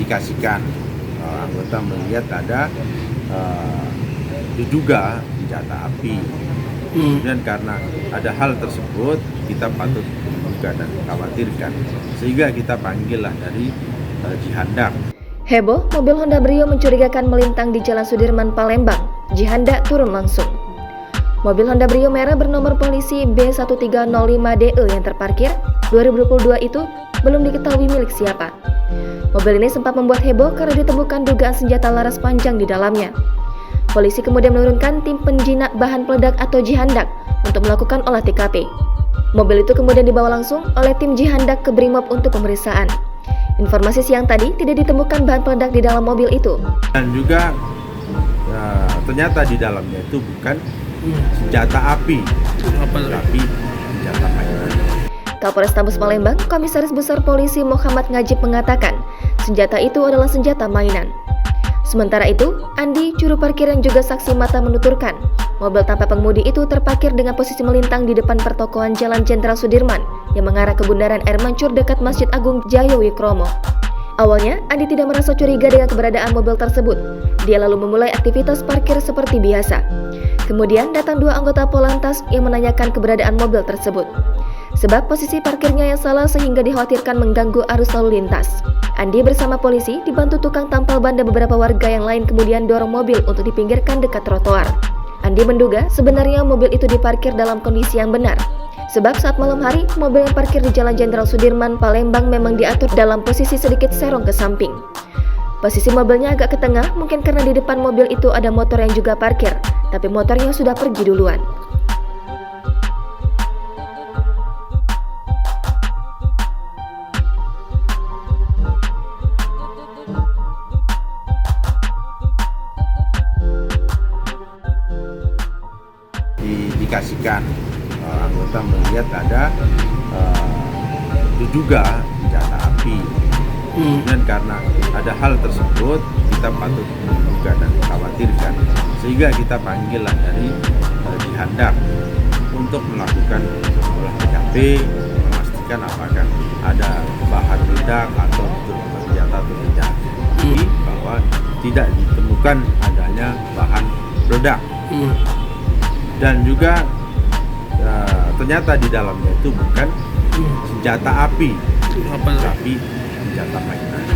diindikasikan anggota melihat ada diduga senjata api. Kemudian karena ada hal tersebut kita patut menduga dan khawatirkan, sehingga kita panggillah dari Jihandak. Heboh, mobil Honda Brio mencurigakan melintang di Jalan Sudirman, Palembang. Jihandak turun langsung. Mobil Honda Brio merah bernomor polisi B1305DE yang terparkir 2022 itu belum diketahui milik siapa. Mobil ini sempat membuat heboh karena ditemukan dugaan senjata laras panjang di dalamnya. Polisi kemudian menurunkan tim penjinak bahan peledak atau Jihandak untuk melakukan olah TKP. Mobil itu kemudian dibawa langsung oleh tim Jihandak ke Brimob untuk pemeriksaan. Informasi siang tadi tidak ditemukan bahan peledak di dalam mobil itu. Dan juga ternyata di dalamnya itu bukan senjata api, tapi senjata mainan. Kapolres Tabes Palembang, Komisaris Besar Polisi Muhammad Ngajib mengatakan, senjata itu adalah senjata mainan. Sementara itu, Andi, juru parkir yang juga saksi mata menuturkan, mobil tanpa pengemudi itu terparkir dengan posisi melintang di depan pertokoan Jalan Jenderal Sudirman yang mengarah ke Bundaran Air Mancur dekat Masjid Agung Jaya Wikromo. Awalnya, Andi tidak merasa curiga dengan keberadaan mobil tersebut. Dia lalu memulai aktivitas parkir seperti biasa. Kemudian datang dua anggota Polantas yang menanyakan keberadaan mobil tersebut. Sebab posisi parkirnya yang salah sehingga dikhawatirkan mengganggu arus lalu lintas. Andi bersama polisi dibantu tukang tampal ban dan beberapa warga yang lain kemudian dorong mobil untuk dipinggirkan dekat trotoar. Andi menduga sebenarnya mobil itu diparkir dalam kondisi yang benar. Sebab saat malam hari, mobil yang parkir di Jalan Jenderal Sudirman, Palembang memang diatur dalam posisi sedikit serong ke samping. Posisi mobilnya agak ke tengah mungkin karena di depan mobil itu ada motor yang juga parkir, tapi motornya sudah pergi duluan. Diindikasikan anggota melihat ada diduga senjata api. Kemudian karena ada hal tersebut kita patut menduga dan khawatirkan, sehingga kita panggillah dari Jihandak untuk melakukan olah TKP, memastikan apakah ada bahan peledak atau senjata atau tidak. Bahwa tidak ditemukan adanya bahan peledak. Dan juga ternyata di dalamnya itu bukan senjata api, tapi senjata mainan.